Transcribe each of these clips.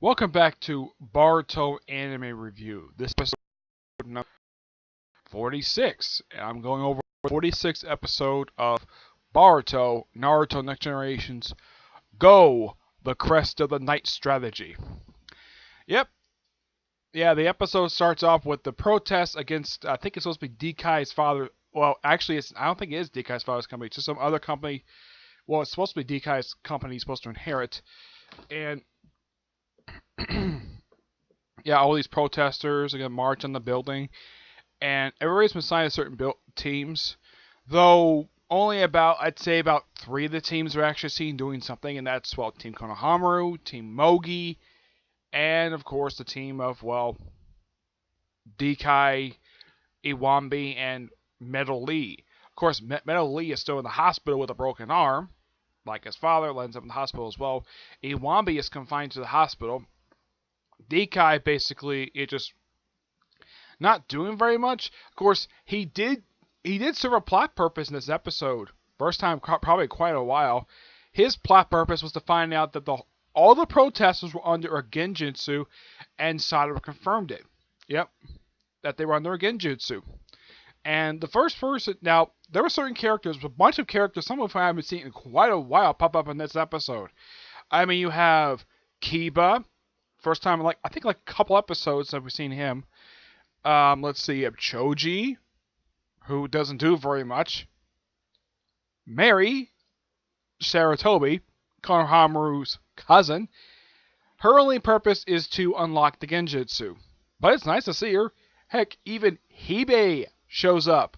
Welcome back to Boruto Anime Review. This episode number 46. And I'm going over the 46th episode of Boruto, Naruto Next Generation's Go, the Crest of the Night strategy. Yep. Yeah, the episode starts off with the protest against, I think it's supposed to be Dekai's father. Well, actually, I don't think it is Dekai's father's company. It's just some other company. Well, it's supposed to be Dekai's company he's supposed to inherit. And yeah, all these protesters are going to march on the building, and everybody's been assigned to certain teams, though only I'd say about 3 of the teams are actually seen doing something, and that's, well, Team Konohamaru, Team Mogi, and, of course, the team of, well, Dekai, Iwambi, and Metal Lee. Of course, Metal Lee is still in the hospital with a broken arm, like his father, ends up in the hospital as well. Iwambi is confined to the hospital. Dekai basically is just not doing very much. Of course, he did serve a plot purpose in this episode. First time probably quite a while. His plot purpose was to find out that all the protesters were under a genjutsu, and Sadara confirmed it. Yep, that they were under a genjutsu. And the first person, now there were certain characters, a bunch of characters, some of whom I haven't seen in quite a while, pop up in this episode. I mean, you have Kiba. First time, I think a couple episodes that we've seen him. Let's see, you have Choji, who doesn't do very much. Mary, Saratobi, Konohamaru's cousin. Her only purpose is to unlock the genjutsu. But it's nice to see her. Heck, even Hibe shows up.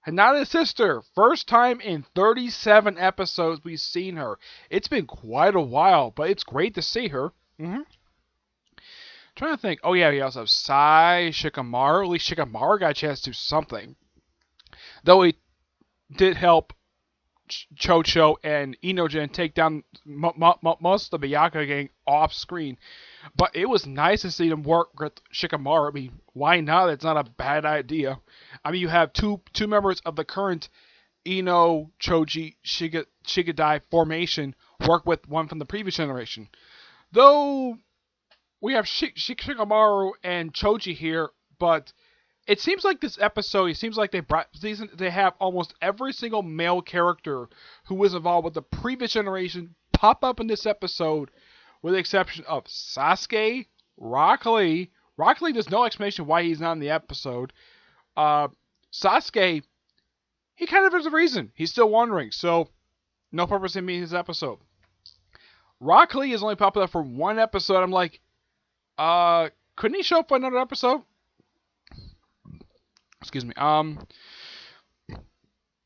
Hinata's sister. First time in 37 episodes we've seen her. It's been quite a while, but it's great to see her. Trying to think. Oh yeah, we also have Sai, Shikamaru. At least Shikamaru got a chance to do something. Though he did help Chocho and Inogen take down most of the Byakuya gang off screen. But it was nice to see them work with Shikamaru. I mean, why not? It's not a bad idea. I mean, you have two members of the current Ino, Choji, Shigadai formation work with one from the previous generation. Though we have Shikamaru and Choji here, but it seems like this episode, it seems like they have almost every single male character who was involved with the previous generation pop up in this episode, with the exception of Sasuke, Rock Lee. Rock Lee, there's no explanation why he's not in the episode. Sasuke, he kind of has a reason. He's still wandering, so no purpose in being in his episode. Rock Lee is only popping up for one episode. I'm like, couldn't he show up for another episode? Excuse me.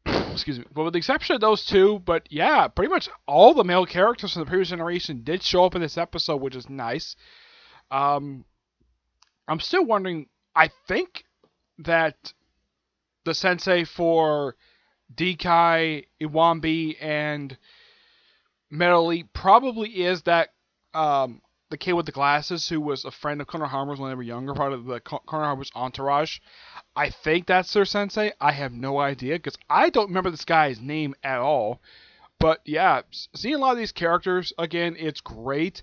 Excuse me. But with the exception of those two, but yeah, pretty much all the male characters from the previous generation did show up in this episode, which is nice. I'm still wondering. I think that the sensei for Dekai, Iwambi, and Metal Lee probably is that the kid with the glasses who was a friend of Konohamaru's when they were younger, part of the Konohamaru's entourage. I think that's their sensei. I have no idea, because I don't remember this guy's name at all. But yeah, seeing a lot of these characters, again, it's great.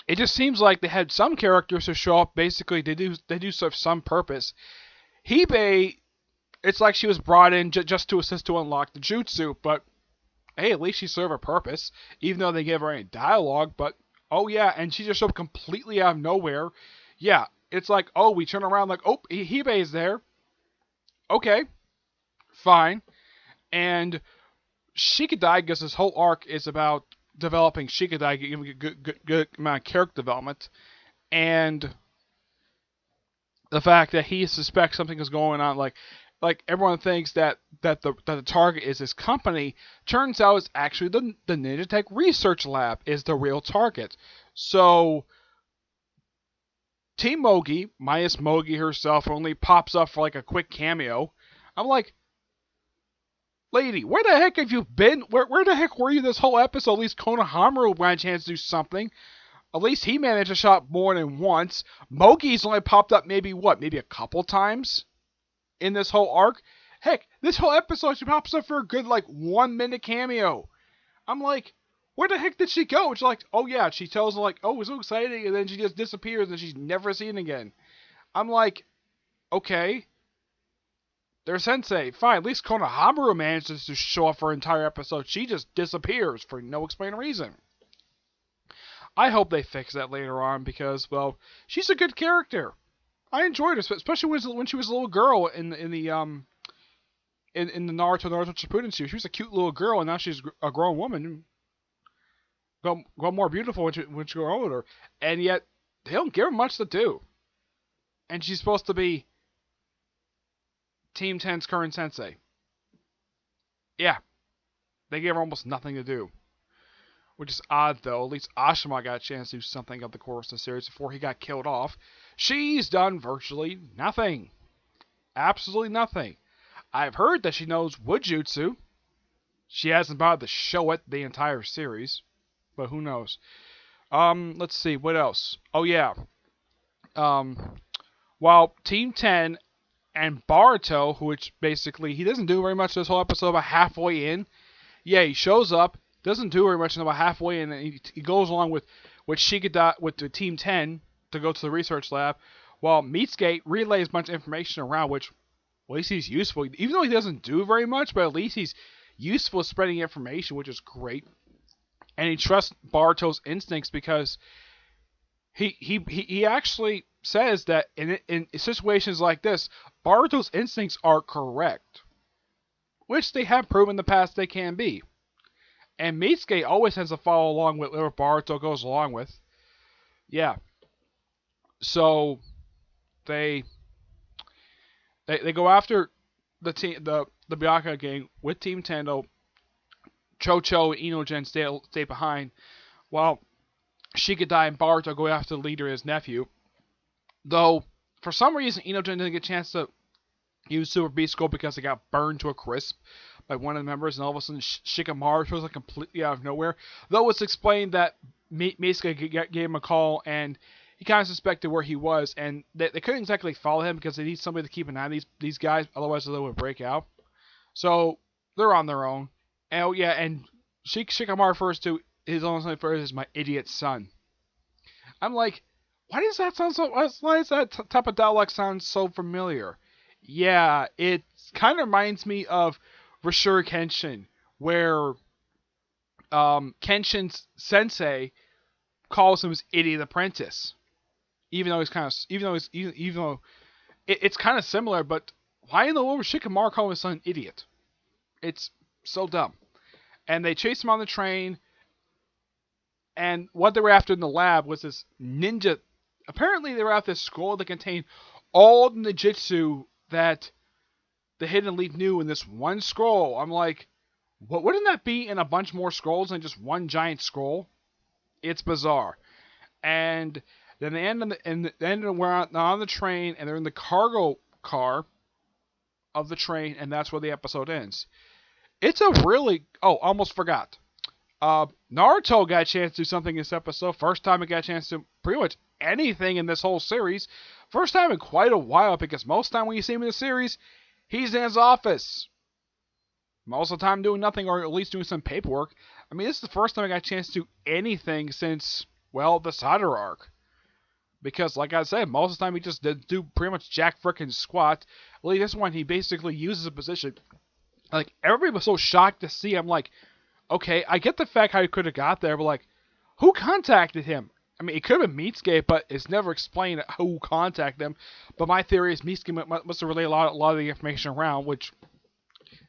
It just seems like they had some characters who show up, basically, they do serve some purpose. Hibe, it's like she was brought in just to assist to unlock the jutsu, but hey, at least she served a purpose, even though they gave her any dialogue. But oh yeah, and she just showed up completely out of nowhere. Yeah, it's like, oh, we turn around like, oh, Hibe's there. Okay, fine. And Shikadai, because this whole arc is about developing Shikadai, giving a good amount of character development, and the fact that he suspects something is going on, like everyone thinks that the target is his company. Turns out it's actually the Ninja Tech Research Lab is the real target. So Team Mogi, minus Mogi herself, only pops up for like a quick cameo. I'm like, lady, where the heck have you been? Where the heck were you this whole episode? At least Konohamaru had a chance to do something. At least he managed to shot more than once. Mogi's only popped up maybe a couple times in this whole arc. Heck, this whole episode she pops up for a good 1 minute cameo. I'm like, where the heck did she go? It's like, oh yeah, she tells them like, oh, it's so exciting, and then she just disappears and she's never seen again. I'm like, okay, their sensei, fine. At least Konohamaru manages to show up for an entire episode. She just disappears for no explained reason. I hope they fix that later on because, well, she's a good character. I enjoyed her, especially when she was a little girl in the Naruto Shippuden series. She was a cute little girl, and now she's a grown woman. Go more beautiful when she grows older, and yet they don't give her much to do. And she's supposed to be Team 10's current sensei. Yeah, they gave her almost nothing to do, which is odd though. At least Ashima got a chance to do something of the course of the series before he got killed off. She's done virtually nothing. Absolutely nothing. I've heard that she knows Woodjutsu. She hasn't bothered to show it the entire series, but who knows? Let's see, what else? Oh yeah. While Team 10 and Boruto, which basically he doesn't do very much this whole episode, about halfway in. Yeah, he shows up, doesn't do very much until about halfway in, and he goes along with Shikada with the Team 10 to go to the research lab, while Mitsuke relays a bunch of information around, which at least he's useful, even though he doesn't do very much, but at least he's useful spreading information, which is great. And he trusts Boruto's instincts because he actually says that in situations like this, Boruto's instincts are correct, which they have proven in the past they can be. And Mitsuke always tends to follow along with whatever Boruto goes along with. Yeah. So they go after the Byakuya gang with Team Tendo. Chocho and Inogen stay behind, while Shikadai and Boruto go after the leader and his nephew. Though, for some reason, Inogen didn't get a chance to use Super Beast Skull because it got burned to a crisp by one of the members, and all of a sudden Shikamaru shows up completely out of nowhere. Though it's explained that Mitsuke gave him a call, and he kind of suspected where he was, and they couldn't exactly follow him because they need somebody to keep an eye on these guys, otherwise they would break out. So, they're on their own. And, oh yeah, and Shikamaru refers to his own son first as my idiot son. I'm like, why does that sound so? Why does that type of dialogue sound so familiar? Yeah, it kind of reminds me of Rashur Kenshin, where Kenshin's sensei calls him his idiot apprentice, even though it's kind of similar. But why in the world would Shikamaru call his son idiot? It's so dumb. And they chase him on the train. And what they were after in the lab was this ninja. Apparently, they were after this scroll that contained all the ninjutsu that the Hidden Leaf knew in this one scroll. I'm like, what? Wouldn't that be in a bunch more scrolls than just one giant scroll? It's bizarre. And then they end we're on the train, and they're in the cargo car of the train, and that's where the episode ends. It's a really... Oh, almost forgot. Naruto got a chance to do something in this episode. First time he got a chance to pretty much anything in this whole series. First time in quite a while, because most of the time when you see him in the series, he's in his office. Most of the time doing nothing, or at least doing some paperwork. I mean, this is the first time I got a chance to do anything since, well, the Sadaru arc. Because, like I said, most of the time he just did do pretty much jack frickin' squat. Well, this one, he basically uses a position. Like, everybody was so shocked to see him, like, okay, I get the fact how he could have got there, but, like, who contacted him? I mean, it could have been Mitsuke, but it's never explained who contacted him. But my theory is Mitsuke must have relayed a lot of the information around, which,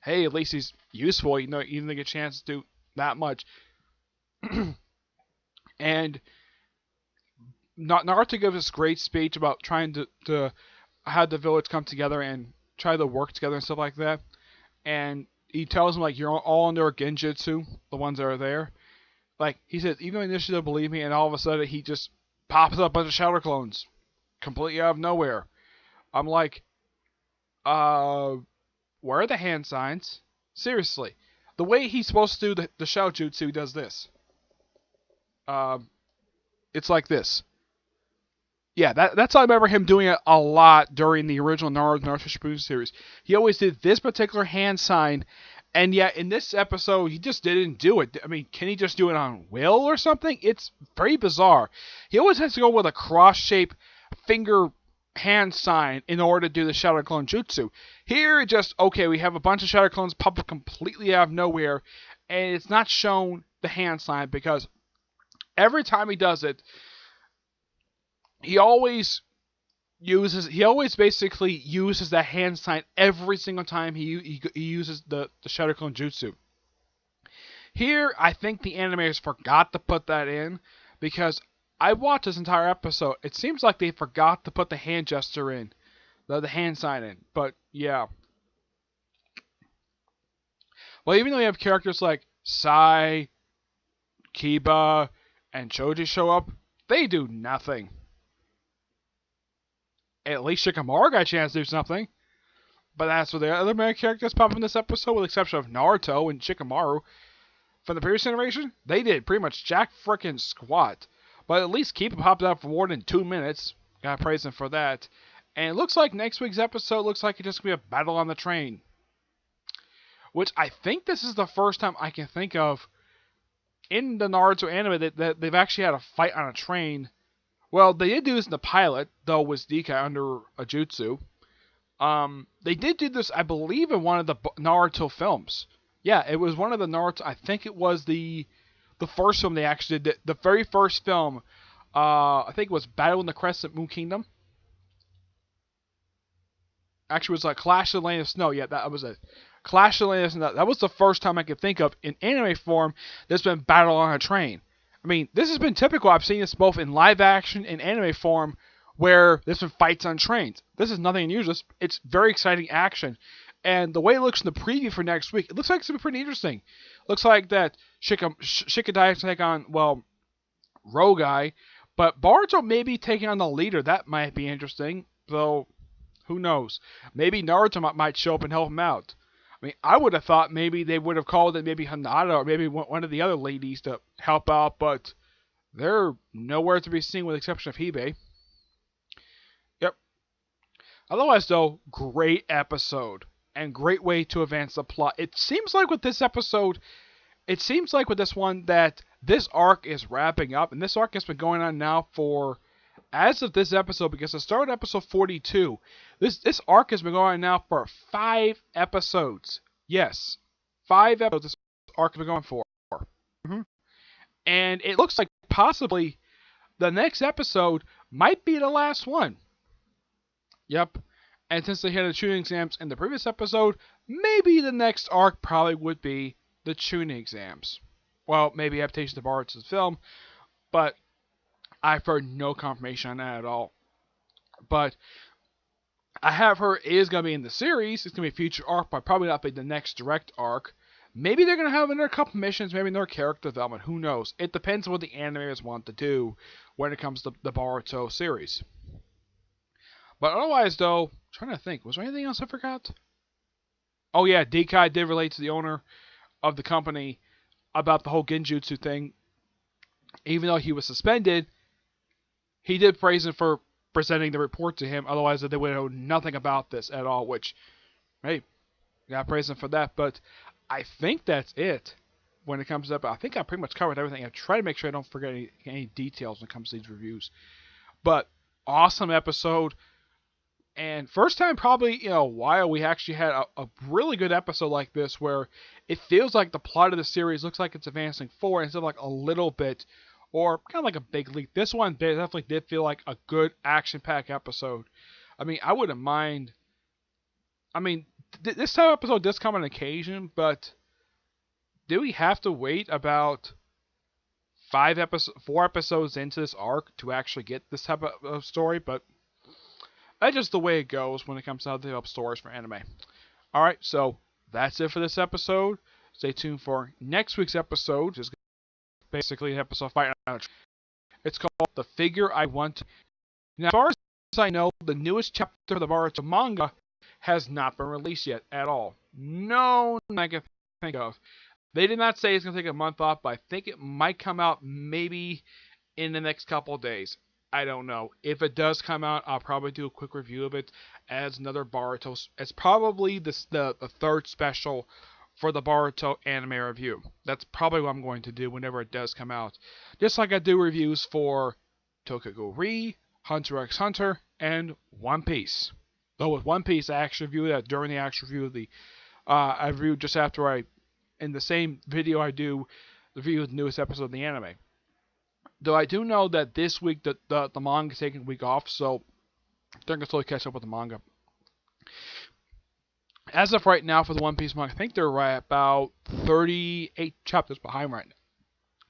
hey, at least he's useful, you know, even to get a chance to do that much. And Naruto gives this great speech about trying to have the village come together and try to work together and stuff like that. And he tells them, like, you're all under a genjutsu, the ones that are there. Like, he says, even though initially don't believe me, and all of a sudden he just pops up a bunch of shadow clones. Completely out of nowhere. I'm like, where are the hand signs? Seriously. The way he's supposed to do the shadow jutsu, he does this. It's like this. Yeah, that's how I remember him doing it a lot during the original Naruto Shippuden series. He always did this particular hand sign And yet, in this episode, he just didn't do it. I mean, can he just do it on will or something? It's very bizarre. He always has to go with a cross-shaped finger hand sign in order to do the Shadow Clone Jutsu. Here, just, okay, we have a bunch of Shadow Clones pop up completely out of nowhere, and it's not shown the hand sign because every time he does it, he always basically uses that hand sign every single time he uses the Shadow Clone Jutsu. Here, I think the animators forgot to put that in because I watched this entire episode. It seems like they forgot to put the hand gesture in, the hand sign in. But yeah. Well, even though you have characters like Sai, Kiba, and Choji show up, they do nothing. At least Shikamaru got a chance to do something. But as for the other main characters popping in this episode, with the exception of Naruto and Shikamaru, from the previous generation, they did pretty much jack frickin' squat. But at least Kiba popped out for more than 2 minutes. Gotta praise him for that. And it looks like next week's episode looks like it's just gonna be a battle on the train. Which I think this is the first time I can think of in the Naruto anime that they've actually had a fight on a train. Well, they did do this in the pilot, though, with Dekai under a jutsu. They did do this, I believe, in one of the Naruto films. Yeah, it was one of the Naruto. I think it was the first film they actually did. The very first film. I think it was Battle in the Crest at Moon Kingdom. Actually, it was like Clash of the Land of Snow. Yeah, that was it. Clash of the Land of Snow. That was the first time I could think of in anime form there's been battle on a train. I mean, this has been typical. I've seen this both in live action and anime form where there's been fights on trains. This is nothing unusual. It's very exciting action. And the way it looks in the preview for next week, it looks like it's going to be pretty interesting. Looks like that Shikadai is take on, well, Rogai. But Boruto may be taking on the leader. That might be interesting. Though, who knows? Maybe Naruto might show up and help him out. I mean, I would have thought maybe they would have called it maybe Hinata or maybe one of the other ladies to help out, but they're nowhere to be seen with the exception of Hibe. Yep. Otherwise, though, great episode and great way to advance the plot. It seems like with this one that this arc is wrapping up, and this arc has been going on now for, as of this episode, because it started episode 42, this arc has been going on now for 5 episodes. Yes, 5 episodes this arc has been going for. Mm-hmm. And it looks like possibly the next episode might be the last one. Yep. And since they had the tuning exams in the previous episode, maybe the next arc probably would be the tuning exams. Well, maybe adaptation of Boruto's film, but I've heard no confirmation on that at all. But I have heard it is going to be in the series. It's going to be a future arc, but probably not be the next direct arc. Maybe they're going to have another couple missions, maybe another character development. Who knows? It depends on what the animators want to do when it comes to the Boruto series. But otherwise, though, I'm trying to think. Was there anything else I forgot? Oh, yeah, Dekai did relate to the owner of the company about the whole Genjutsu thing. Even though he was suspended, he did praise him for presenting the report to him. Otherwise, they would know nothing about this at all, which, hey, gotta praise him for that. But I think that's it when it comes up. I think I pretty much covered everything. I try to make sure I don't forget any details when it comes to these reviews. But awesome episode. And first time probably in a while we actually had a really good episode like this where it feels like the plot of the series looks like it's advancing forward instead of like a little bit or kind of like a big leap. This one definitely did feel like a good action-packed episode. I mean, I wouldn't mind. I mean, this type of episode does come on occasion, but do we have to wait about 4 episodes into this arc to actually get this type of story? But that's just the way it goes when it comes to how to develop stories for anime. Alright, so that's it for this episode. Stay tuned for next week's episode, which is basically an episode fighting on a train. It's called The Figure I Want. Now, as far as I know, the newest chapter of the Boruto manga has not been released yet at all. No, I can think of. They did not say it's going to take a month off, but I think it might come out maybe in the next couple of days. I don't know. If it does come out, I'll probably do a quick review of it as another Boruto. It's probably the third special for the Boruto anime review. That's probably what I'm going to do whenever it does come out. Just like I do reviews for Tokyo-Ri, Hunter x Hunter, and One Piece. Though with One Piece, I actually reviewed that during the actual review. I reviewed just after in the same video I do the review of the newest episode of the anime. Though I do know that this week the manga is taking a week off, so they're going to slowly catch up with the manga. As of right now for the One Piece manga, I think they're right about 38 chapters behind right now.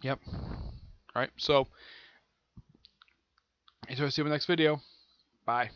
Yep. Alright, so, until I see you in the next video. Bye.